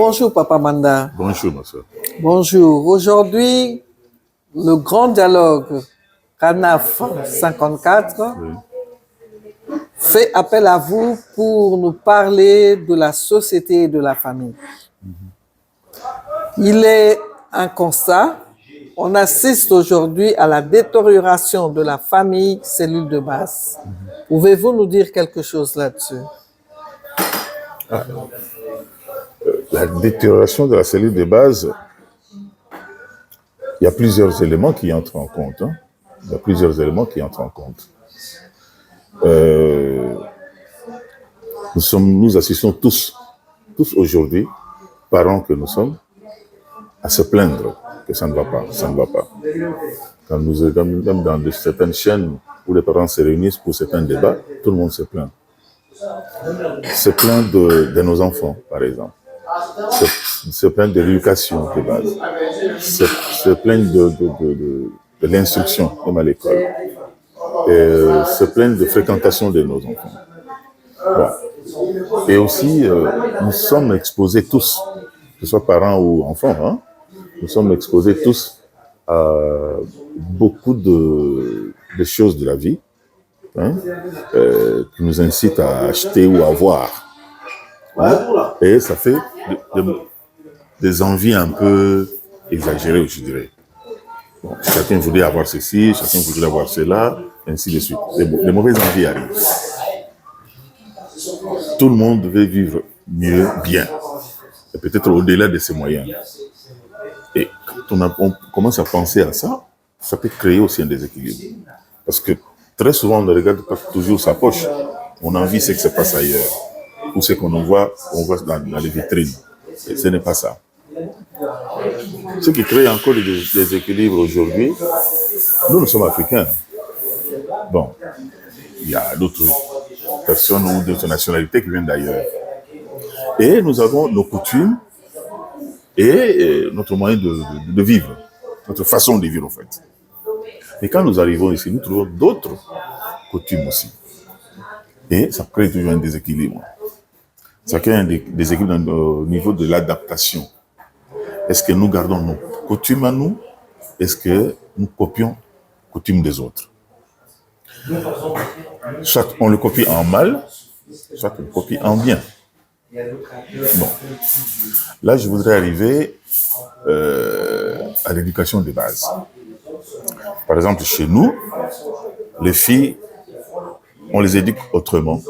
Bonjour, Papa Manda. Bonjour, ma soeur. Bonjour. Aujourd'hui, le grand dialogue CANAF 54 fait appel à vous pour nous parler de la société et de la famille. Il est un constat. On assiste aujourd'hui à la détérioration de la famille, cellule de base. Pouvez-vous nous dire quelque chose là-dessus? La détérioration de la cellule de base, il y a plusieurs éléments qui entrent en compte. Il y a plusieurs éléments qui entrent en compte. Nous assistons tous aujourd'hui, parents que nous sommes, à se plaindre que ça ne va pas, ça ne va pas. Quand nous sommes dans certaines chaînes où les parents se réunissent pour certains débats, tout le monde se plaint. Se plaint de nos enfants, par exemple. Se plaint de l'éducation de base. Se plaint de l'instruction, même à l'école. Se plaint de fréquentation de nos enfants. Bon. Et aussi, nous sommes exposés tous, que ce soit parents ou enfants, nous sommes exposés tous à beaucoup de choses de la vie qui nous incitent à acheter ou à voir. Et ça fait des envies un peu exagérées, je dirais. Bon, chacun voudrait avoir ceci, chacun voudrait avoir cela, ainsi de suite. Les mauvaises envies arrivent. Tout le monde veut vivre mieux, bien, et peut-être au-delà de ses moyens. Et quand on commence à penser à ça, ça peut créer aussi un déséquilibre. Parce que très souvent, on ne regarde pas toujours sa poche. On a envie de ce qui se passe ailleurs. Ou ce qu'on voit dans les vitrines. Et ce n'est pas ça. Ce qui crée encore des déséquilibres aujourd'hui, nous sommes africains. Bon, il y a d'autres personnes ou d'autres nationalités qui viennent d'ailleurs. Et nous avons nos coutumes et notre moyen de vivre, notre façon de vivre en fait. Et quand nous arrivons ici, nous trouvons d'autres coutumes aussi. Et ça crée toujours un déséquilibre. Ça crée un déséquilibre au niveau de l'adaptation. Est-ce que nous gardons nos coutumes à nous? Est-ce que nous copions les coutumes des autres? Soit on le copie en mal, soit on le copie en bien. Bon. Là, je voudrais arriver à l'éducation de base. Par exemple, chez nous, les filles, on les éduque autrement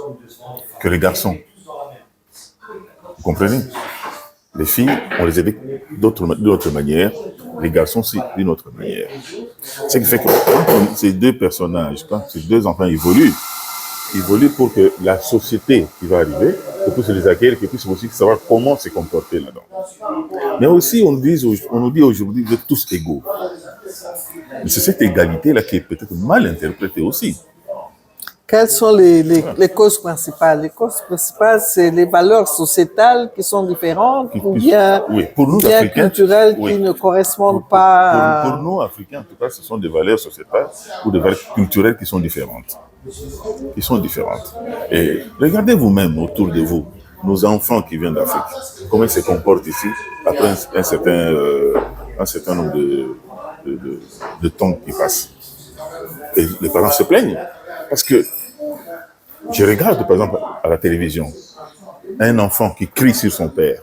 que les garçons. Vous comprenez? Les filles, on les éduque d'autre manière, les garçons, c'est d'une autre manière. Ce qui fait que quand ces deux personnages, quand ces deux enfants évoluent pour que la société qui va arriver, que puisse les accueillir, qu'ils puissent aussi savoir comment se comporter là-dedans. Mais aussi, on nous dit aujourd'hui, vous êtes tous égaux. Mais c'est cette égalité-là qui est peut-être mal interprétée aussi. Quelles sont les causes principales? Les causes principales, c'est les valeurs sociétales qui sont différentes ou bien, culturelles qui ne correspondent pas à... Pour nous, Africains, en tout cas, ce sont des valeurs sociétales ou des valeurs culturelles qui sont différentes. Et regardez vous-même autour de vous, nos enfants qui viennent d'Afrique, comment ils se comportent ici après un certain nombre de temps qui passe. Et les parents se plaignent. Parce que je regarde, par exemple, à la télévision, un enfant qui crie sur son père,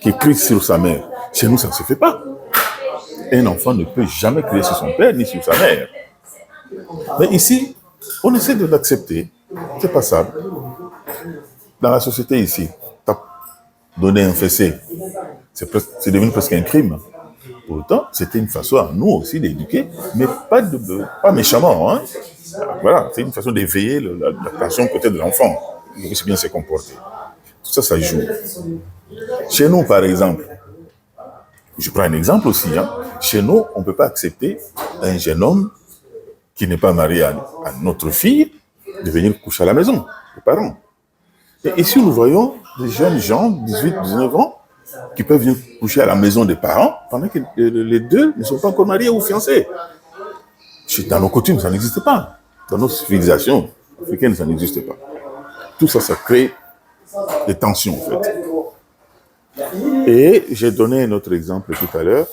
qui crie sur sa mère. Chez nous, ça ne se fait pas. Un enfant ne peut jamais crier sur son père ni sur sa mère. Mais ici, on essaie de l'accepter. C'est pas ça. Dans la société ici, donner un fessé, c'est devenu presque un crime. Pourtant, c'était une façon à nous aussi d'éduquer, mais pas méchamment. Voilà, c'est une façon d'éveiller l'attention peut-être de l'enfant. Il puisse bien se comporter. Tout ça, ça joue. Chez nous, par exemple, je prends un exemple aussi. Chez nous, on ne peut pas accepter un jeune homme qui n'est pas marié à notre fille de venir coucher à la maison, les parents. Et ici, nous voyons des jeunes gens, 18, 19 ans, qui peuvent venir coucher à la maison des parents pendant que les deux ne sont pas encore mariés ou fiancés. Dans nos coutumes, ça n'existe pas. Dans nos civilisations africaines, ça n'existe pas. Tout ça, ça crée des tensions, en fait. Et j'ai donné un autre exemple tout à l'heure.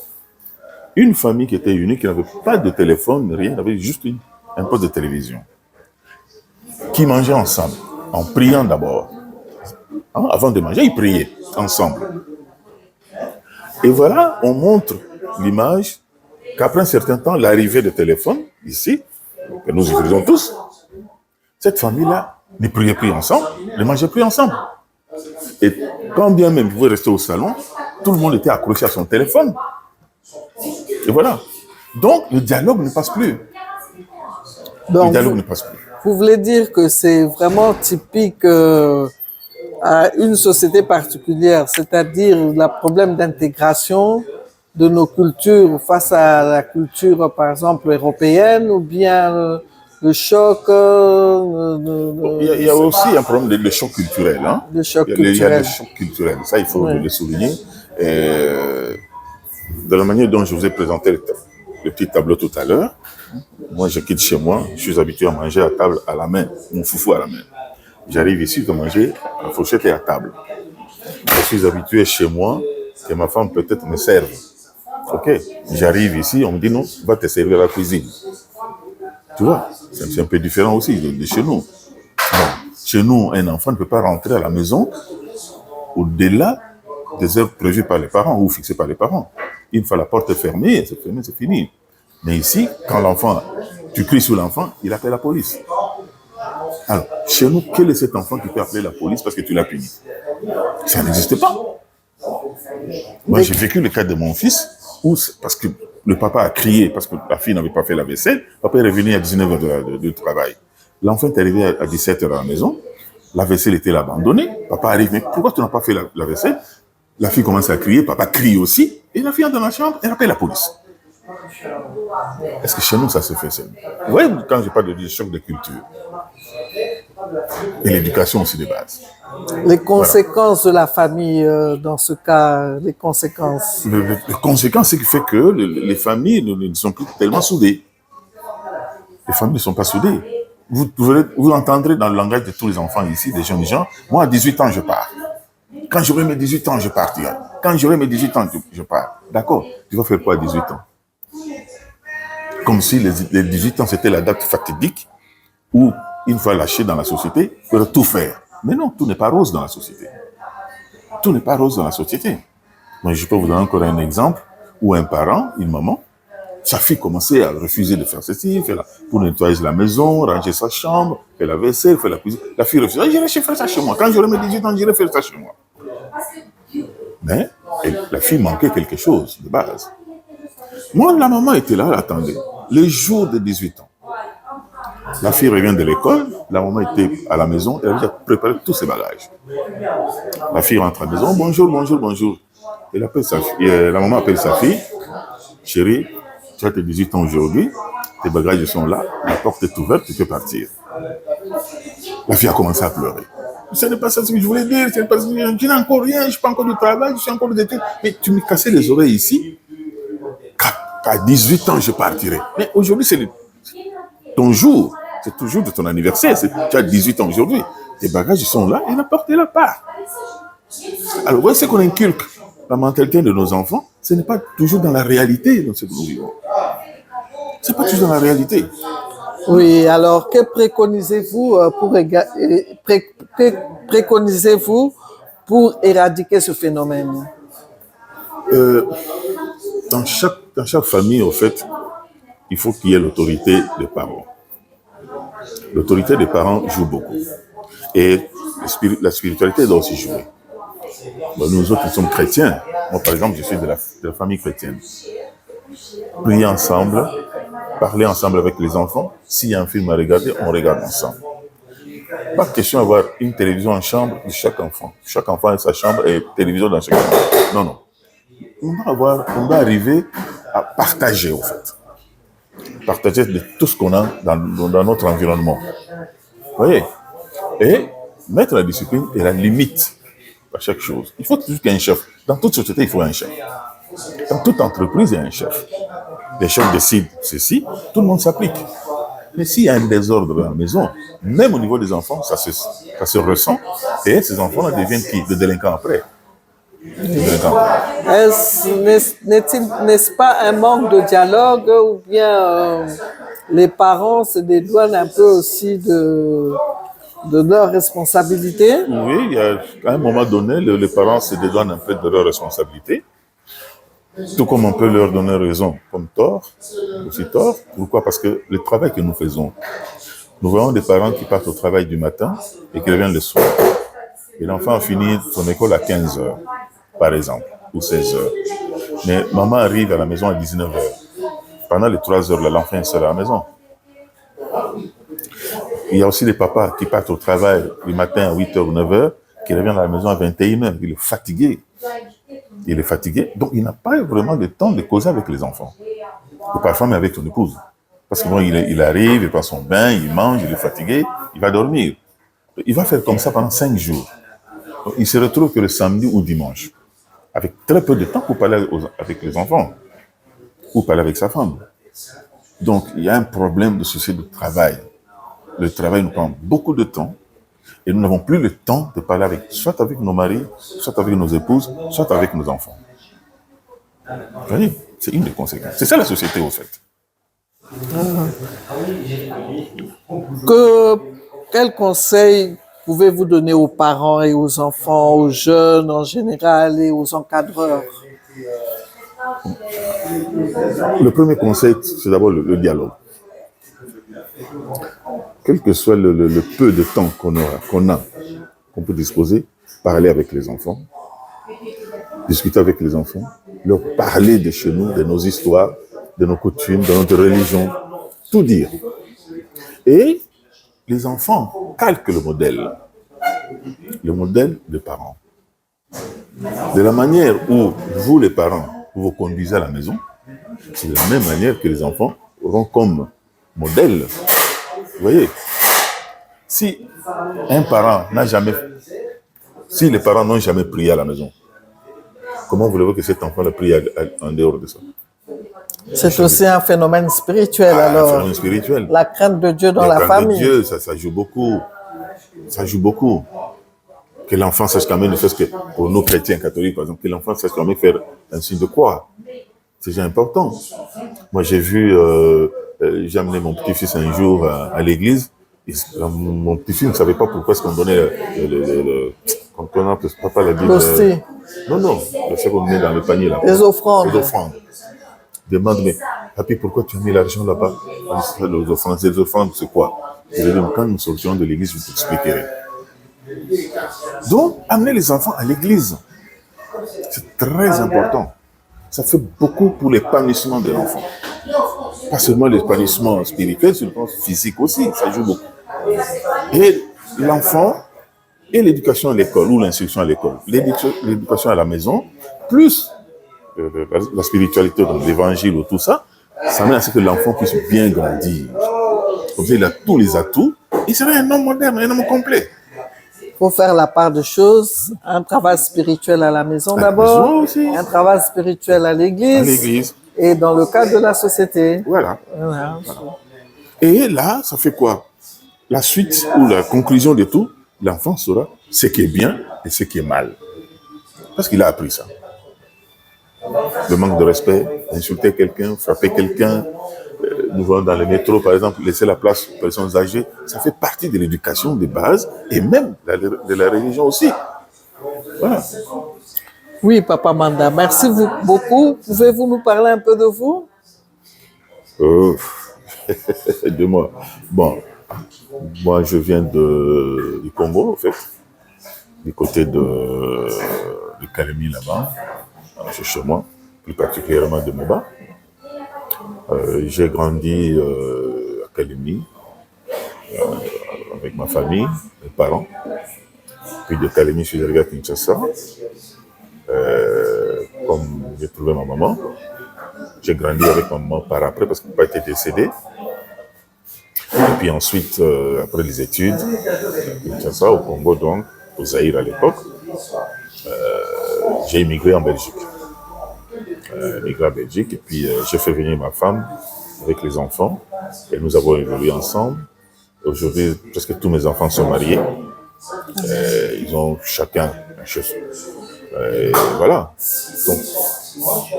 Une famille qui était unie, qui n'avait pas de téléphone, rien, avait juste un poste de télévision, qui mangeait ensemble, en priant d'abord. Hein, avant de manger, ils priaient ensemble. Et voilà, on montre l'image qu'après un certain temps, l'arrivée de téléphone, ici, que nous utilisons tous, cette famille-là ne priait plus ensemble, ne mangeait plus ensemble. Et quand bien même vous pouvez rester au salon, tout le monde était accroché à son téléphone. Et voilà. Donc, le dialogue ne passe plus. Donc, Le dialogue ne passe plus. vous voulez dire que c'est vraiment typique à une société particulière, c'est-à-dire le problème d'intégration de nos cultures face à la culture, par exemple, européenne, ou bien le choc Il y a aussi un problème de choc culturel. Hein? de choc Il y a culturel. le choc culturel. Ça, il faut Ouais. le souligner. De la manière dont je vous ai présenté le petit tableau tout à l'heure, moi, je quitte chez moi, je suis habitué à manger à table à la main, mon foufou à la main. J'arrive ici de manger à fourchette et à table. Je suis habitué chez moi que ma femme peut-être me serve. Ok, j'arrive ici, on me dit non, va te servir à la cuisine. Tu vois, c'est un peu différent aussi de chez nous. Bon, chez nous, un enfant ne peut pas rentrer à la maison au-delà des heures prévues par les parents ou fixées par les parents. Une fois la porte fermée, c'est fini. Mais ici, quand l'enfant, tu cries sur l'enfant, il appelle la police. Alors, chez nous, quel est cet enfant qui peut appeler la police parce que tu l'as puni? Ça n'existe pas. Moi, j'ai vécu le cas de mon fils où, parce que le papa a crié parce que la fille n'avait pas fait la vaisselle, papa est revenu à 19h de travail. L'enfant est arrivé à 17h à la maison, la vaisselle était abandonnée, papa arrive, mais pourquoi tu n'as pas fait la vaisselle? La fille commence à crier, papa crie aussi, et la fille entre dans la chambre, elle appelle la police. Est-ce que chez nous, ça se fait seulement? Vous voyez, quand je parle de choc de culture, et l'éducation aussi de base. Les conséquences de la famille dans ce cas, les conséquences. Les conséquences, c'est qui fait que les familles ne sont plus tellement soudées. Les familles ne sont pas soudées. Vous entendrez dans le langage de tous les enfants ici, des jeunes gens, moi à 18 ans, je pars. Quand j'aurai mes 18 ans, je partirai. Quand j'aurai mes 18 ans, je pars. D'accord, tu vas faire quoi à 18 ans? Comme si les 18 ans, c'était la date fatidique où, une fois lâché dans la société, il faudrait tout faire. Mais non, tout n'est pas rose dans la société. Tout n'est pas rose dans la société. Moi, je peux vous donner encore un exemple où un parent, une maman, sa fille commençait à refuser de faire ceci, pour nettoyer la maison, ranger sa chambre, faire la vaisselle, faire la cuisine. La fille refusait, j'irai faire ça chez moi. Quand j'aurai mes 18 ans, j'irai faire ça chez moi. Mais la fille manquait quelque chose de base. Moi, la maman était là, elle attendait. Le jour de 18 ans, la fille revient de l'école, la maman était à la maison, elle avait déjà préparé tous ses bagages. La fille rentre à la maison, bonjour, bonjour, bonjour. Elle appelle sa fille, la maman appelle sa fille, chérie, tu as tes 18 ans aujourd'hui, tes bagages sont là, la porte est ouverte, tu peux partir. La fille a commencé à pleurer. Ce n'est pas ça ce que je voulais dire, ce n'est pas ça que je n'ai encore rien, je ne suis pas encore du travail, je suis encore des études. Mais tu me cassais les oreilles ici, qu'à 18 ans je partirai. Mais aujourd'hui, c'est ton jour, c'est toujours de ton anniversaire, tu as 18 ans aujourd'hui. Tes bagages sont là et la porte est là part. Alors, vous voyez ce qu'on inculque, la mentalité de nos enfants, ce n'est pas toujours dans la réalité dans ce que nous vivons. Ce n'est pas toujours dans la réalité. Oui, alors que préconisez-vous pour éradiquer ce phénomène? Dans chaque famille, en fait, il faut qu'il y ait l'autorité des parents. L'autorité des parents joue beaucoup. Et la spiritualité doit aussi jouer. Bon, nous autres, nous sommes chrétiens. Moi, par exemple, je suis de la famille chrétienne. Prier ensemble, parler ensemble avec les enfants. S'il y a un film à regarder, on regarde ensemble. Pas question d'avoir une télévision en chambre de chaque enfant. Chaque enfant a sa chambre et télévision dans chaque chambre. Non, non. On doit arriver à partager, en fait. Partager de tout ce qu'on a dans notre environnement. Vous voyez? Et mettre la discipline et la limite à chaque chose. Il faut toujours qu'il y ait un chef. Dans toute société, il faut un chef. Dans toute entreprise, il y a un chef. Les chefs décident ceci, tout le monde s'applique. Mais s'il y a un désordre dans la maison, même au niveau des enfants, ça se ressent. Et ces enfants-là deviennent qui? Des délinquants après. N'est-ce pas un manque de dialogue ou bien les parents se dédouanent un peu aussi de leurs responsabilités? Oui, à un moment donné, les parents se dédouanent un peu de leurs responsabilités, tout comme on peut leur donner raison, comme tort, aussi tort. Pourquoi? Parce que le travail que nous faisons, nous voyons des parents qui partent au travail du matin et qui reviennent le soir. Et l'enfant finit son école à 15 heures, par exemple, ou 16 heures. Mais maman arrive à la maison à 19 heures. Pendant les 3 heures, là, l'enfant est seul à la maison. Il y a aussi des papas qui partent au travail le matin à 8 heures ou 9 heures, qui reviennent à la maison à 21 heures. Il est fatigué. Donc il n'a pas vraiment de temps de causer avec les enfants. Ou parfois même avec son épouse. Parce que bon, il arrive, il prend son bain, il mange, il est fatigué, il va dormir. Il va faire comme ça pendant 5 jours. Donc, il se retrouve que le samedi ou dimanche, avec très peu de temps pour parler avec les enfants, ou parler avec sa femme. Donc, il y a un problème de société de travail. Le travail nous prend beaucoup de temps, et nous n'avons plus le temps de parler soit avec nos maris, soit avec nos épouses, soit avec nos enfants. Vous voyez, c'est une des conséquences. C'est ça la société, au fait. Quel conseil pouvez-vous donner aux parents et aux enfants, aux jeunes en général et aux encadreurs? Le premier conseil, c'est d'abord le dialogue. Quel que soit le peu de temps qu'on peut disposer, parler avec les enfants, discuter avec les enfants, leur parler de chez nous, de nos histoires, de nos coutumes, de notre religion, tout dire. Et les enfants calquent le modèle des parents. De la manière où vous, les parents, vous conduisez à la maison, c'est de la même manière que les enfants auront comme modèle. Vous voyez, si les parents n'ont jamais prié à la maison, comment voulez-vous que cet enfant le prie en dehors de ça? C'est aussi un phénomène spirituel, alors. Un phénomène spirituel. La crainte de Dieu dans la famille. La crainte de Dieu, ça joue beaucoup. Ça joue beaucoup. Que l'enfant sache quand même, ne serait-ce que pour nous chrétiens catholiques, par exemple, que l'enfant sache quand même faire un signe de croix. C'est déjà important. Moi, j'ai vu, j'ai amené mon petit-fils un jour à l'église. Et mon petit-fils ne savait pas pourquoi est-ce qu'on donnait quand on a pas la Bible. L'hostie. Non, ce qu'on met dans le panier là. Les offrandes. Les offrandes. Demande, mais papi, pourquoi tu as mis l'argent là-bas? Les offrandes, c'est quoi? Je lui dis, quand nous sortions de l'église, je t'expliquerai. Donc, amener les enfants à l'église, c'est très important. Ça fait beaucoup pour l'épanouissement de l'enfant. Pas seulement l'épanouissement spirituel, c'est le plan physique aussi, ça joue beaucoup. Et l'enfant, et l'éducation à l'école, ou l'instruction à l'école, l'éducation à la maison, plus la spiritualité, donc l'évangile ou tout ça, ça mène à ce que l'enfant puisse bien grandir. Comme ça, il a tous les atouts, il sera un homme moderne, un homme complet. Il faut faire la part de choses, un travail spirituel à la maison d'abord, un travail spirituel à l'église, et dans le cadre de la société. Voilà. Et là, ça fait quoi? La suite ou la conclusion de tout, l'enfant saura ce qui est bien et ce qui est mal. Parce qu'il a appris ça. Le manque de respect, insulter quelqu'un, frapper quelqu'un, nous voyons dans le métro, par exemple, laisser la place aux personnes âgées, ça fait partie de l'éducation de base et même de la religion aussi. Voilà. Oui, Papa Manda, merci beaucoup. Pouvez-vous nous parler un peu de vous? De moi. Bon, moi je viens du Congo, en fait, du côté de Kalemi là-bas, chez moi, plus particulièrement de Moba. J'ai grandi à Kalemi avec ma famille, mes parents. Puis de Kalemi, je suis arrivé à Kinshasa. Comme j'ai trouvé ma maman, j'ai grandi avec ma maman par après parce qu'elle n'a pas été décédée. Et puis ensuite, après les études, Kinshasa, au Congo donc, au Zaïre à l'époque, j'ai immigré en Belgique. Et puis j'ai fait venir ma femme avec les enfants et nous avons évolué ensemble. Aujourd'hui, presque tous mes enfants sont mariés. Ils ont chacun Voilà. Donc,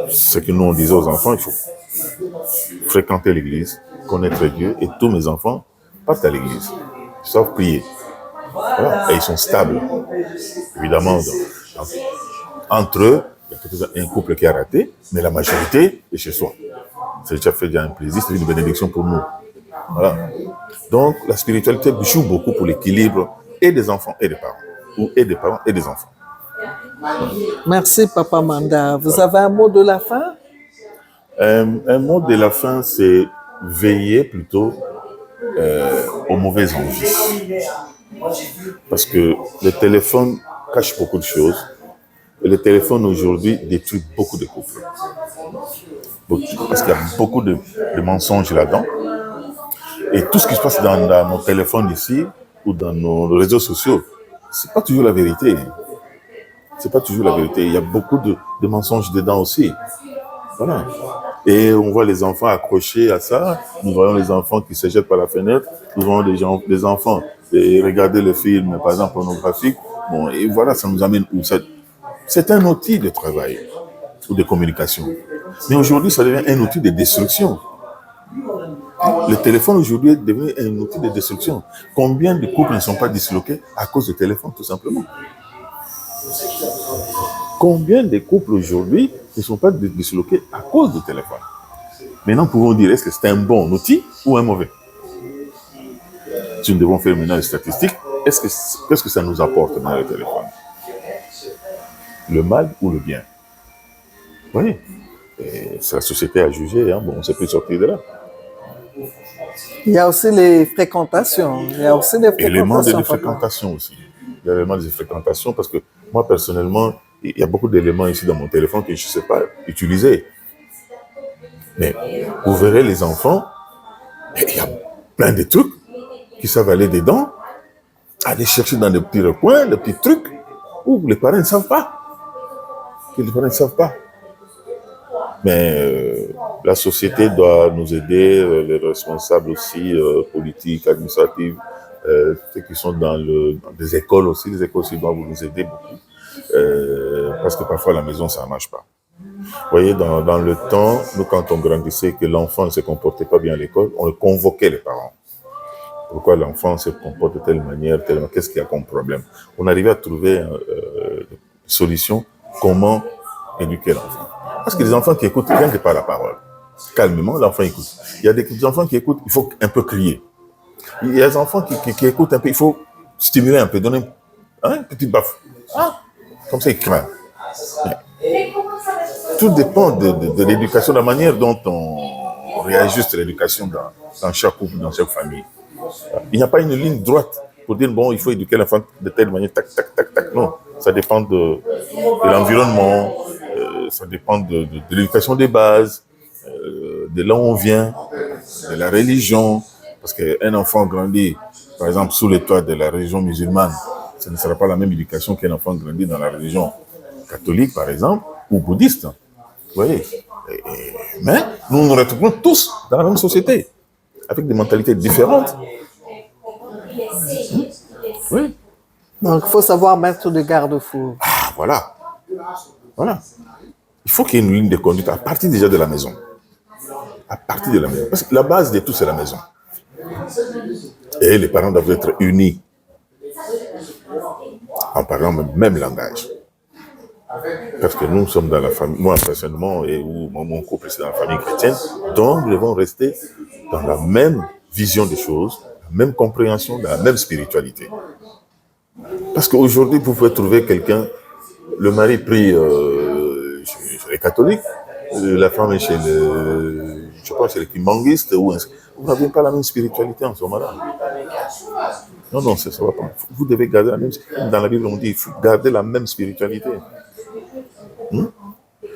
ce que nous on disait aux enfants, il faut fréquenter l'église, connaître Dieu, et tous mes enfants partent à l'église, sauf prier. Voilà. Et ils sont stables. Évidemment, entre eux, il y a peut-être un couple qui a raté, mais la majorité est chez soi. C'est déjà fait un plaisir, c'est une bénédiction pour nous. Voilà. Donc, la spiritualité joue beaucoup pour l'équilibre et des enfants et des parents, ou et des parents et des enfants. Merci, Papa Manda. Vous avez un mot de la fin? Un mot de la fin, c'est veiller plutôt aux mauvaises envies. Parce que le téléphone cache beaucoup de choses. Et le téléphone aujourd'hui détruit beaucoup de couples. Parce qu'il y a beaucoup de mensonges là-dedans. Et tout ce qui se passe dans nos téléphones ici, ou dans nos réseaux sociaux, c'est pas toujours la vérité. C'est pas toujours la vérité. Il y a beaucoup de mensonges dedans aussi. Voilà. Et on voit les enfants accrochés à ça. Nous voyons les enfants qui se jettent par la fenêtre. Nous voyons des enfants regarder le film, par exemple, pornographique. Bon, et voilà, ça nous amène où? C'est un outil de travail ou de communication. Mais aujourd'hui, ça devient un outil de destruction. Le téléphone aujourd'hui devient un outil de destruction. Combien de couples ne sont pas disloqués à cause du téléphone, tout simplement? Combien de couples aujourd'hui ne sont pas disloqués à cause du téléphone? Maintenant, pouvons dire, est-ce que c'est un bon outil ou un mauvais? Si nous devons faire maintenant les statistiques, qu'est-ce que ça nous apporte dans le téléphone? Le mal ou le bien? Vous voyez? C'est la société à juger, hein? Bon, on ne sait plus sortir de là. Il y a aussi les fréquentations. Il y a aussi des Éléments de fréquentations. fréquentation aussi. Il y a éléments de fréquentation parce que moi, personnellement, il y a beaucoup d'éléments ici dans mon téléphone que je ne sais pas utiliser. Mais vous verrez les enfants, il y a plein de trucs qui savent aller dedans, aller chercher dans des petits recoins, des petits trucs où les parents ne savent pas. Que les parents ne savent pas. Mais la société doit nous aider, les responsables aussi, politiques, administratifs, ceux qui sont dans des écoles aussi. Les écoles aussi doivent nous aider beaucoup. Parce que parfois, à la maison, ça ne marche pas. Vous voyez, dans le temps, nous, quand on grandissait, que l'enfant ne se comportait pas bien à l'école, on convoquait les parents. Pourquoi l'enfant se comporte de telle manière, qu'est-ce qu'il y a comme problème? On arrivait à trouver une solution, comment éduquer l'enfant. Parce que les enfants qui écoutent rien que par la parole, calmement, l'enfant écoute. Il y a des enfants qui écoutent, il faut un peu crier. Il y a des enfants qui écoutent un peu, il faut stimuler un peu, donner un petit baffe. Comme ça, ils craignent. Tout dépend de l'éducation, de la manière dont on réajuste l'éducation dans chaque couple, dans chaque famille. Il n'y a pas une ligne droite pour dire, bon, il faut éduquer l'enfant de telle manière, tac, tac, tac, tac. Non, ça dépend de l'environnement, ça dépend de l'éducation des bases, de là où on vient, de la religion. Parce qu'un enfant grandit, par exemple, sous les toits de la religion musulmane, ce ne sera pas la même éducation qu'un enfant grandit dans la religion catholique, par exemple, ou bouddhiste. Vous voyez? Mais nous nous retrouvons tous dans la même société, avec des mentalités différentes. Oui. Donc, il faut savoir mettre des garde-fous. Ah, voilà. Voilà. Il faut qu'il y ait une ligne de conduite à partir déjà de la maison. À partir de la maison. Parce que la base de tout, c'est la maison. Et les parents doivent être unis en parlant le même langage. Parce que nous sommes dans la famille, moi personnellement, et mon couple c'est dans la famille chrétienne, donc nous devons rester dans la même vision des choses, la même compréhension, la même spiritualité. Parce qu'aujourd'hui, vous pouvez trouver quelqu'un, le mari prie chez les catholiques, la femme est chez chez les kimbanguistes, vous n'avez pas la même spiritualité en ce moment-là. Non, ça ne va pas. Vous devez garder la même. Dans la Bible, on dit qu'il faut garder la même spiritualité.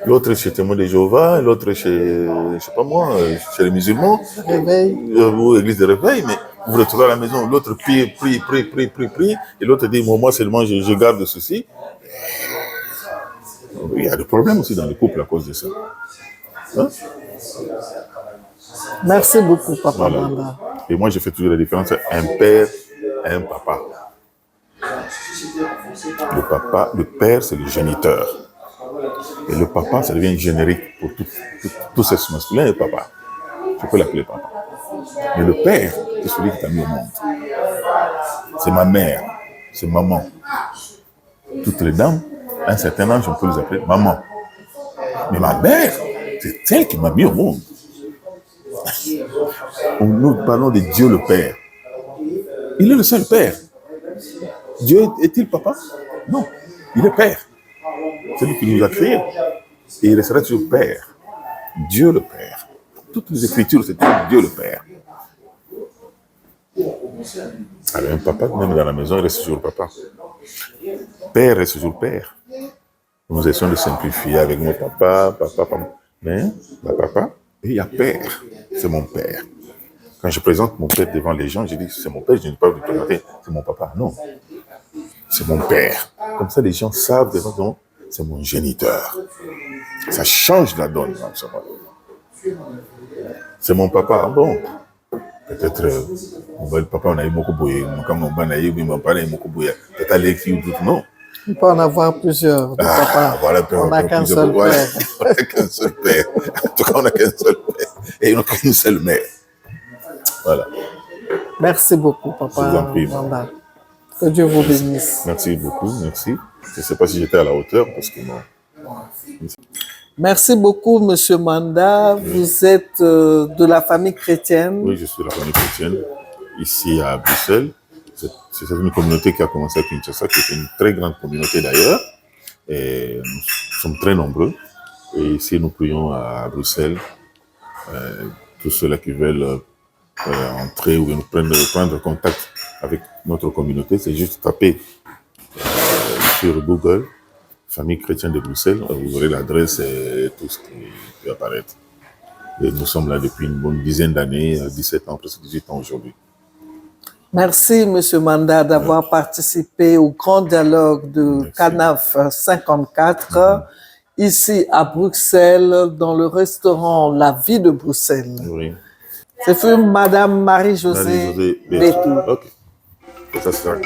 L'autre chez témoin de Jéhovah, l'autre chez, je sais pas moi, chez les musulmans, ou l'église de réveil, mais vous vous retrouvez à la maison, l'autre prie, et l'autre dit, moi seulement je garde ceci. Il y a des problèmes aussi dans le couple à cause de ça. Hein? Merci beaucoup, Papa Voilà. Manda. Et moi, je fais toujours la différence entre un père et un papa. Le père, c'est le géniteur. Et le papa, ça devient générique pour tout sexe masculin et papa. Je peux l'appeler papa. Mais le père, c'est celui qui t'a mis au monde. C'est ma mère, c'est maman. Toutes les dames, à un certain âge, on peut les appeler maman. Mais ma mère, c'est elle qui m'a mis au monde. Nous parlons de Dieu le Père. Il est le seul Père. Dieu est-il papa? Non, il est Père. C'est lui qui nous a créés. Et il restera toujours Père. Dieu le Père. Toutes les Écritures, c'est Dieu le Père. Alors un papa, même dans la maison, il reste toujours papa. Père reste toujours Père. Nous essayons de simplifier avec mon papa. Mais ma papa, et il y a Père. C'est mon Père. Quand je présente mon Père devant les gens, je dis c'est mon Père, je ne dis pas vous présenter, c'est mon papa. Non. C'est mon Père. Comme ça, les gens savent devant c'est mon géniteur. Ça change la donne. C'est mon papa. Bon. Peut-être, mon papa, on a eu beaucoup bouillé. Quand mon papa a eu beaucoup bouillé. Peut-être à l'équipe ou tout. Non. Il peut en avoir plusieurs. Papa. Voilà, on n'a qu'un seul père. On n'a qu'un seul père. En tout cas, on n'a qu'un seul père. Et on n'a qu'une seule mère. Voilà. Merci beaucoup, papa. Je vous en prie. Que Dieu vous bénisse. Merci beaucoup, merci. Je ne sais pas si j'étais à la hauteur parce que non. Merci beaucoup, Monsieur Manda. Vous êtes de la famille chrétienne. Oui, je suis de la famille chrétienne, ici à Bruxelles. C'est une communauté qui a commencé à Kinshasa, qui est une très grande communauté d'ailleurs. Et nous sommes très nombreux. Et ici, nous prions à Bruxelles. Tous ceux-là qui veulent entrer ou prendre contact avec notre communauté, c'est juste taper sur Google Famille chrétienne de Bruxelles, vous aurez l'adresse et tout ce qui peut apparaître. Et nous sommes là depuis une bonne dizaine d'années, 17 ans, presque 18 ans aujourd'hui. Merci, M. Manda, d'avoir participé au grand dialogue de CANAF 54, ici à Bruxelles, dans le restaurant La Vie de Bruxelles. Oui. C'est Madame Marie-Josée Bétou. Ok. Ça sera.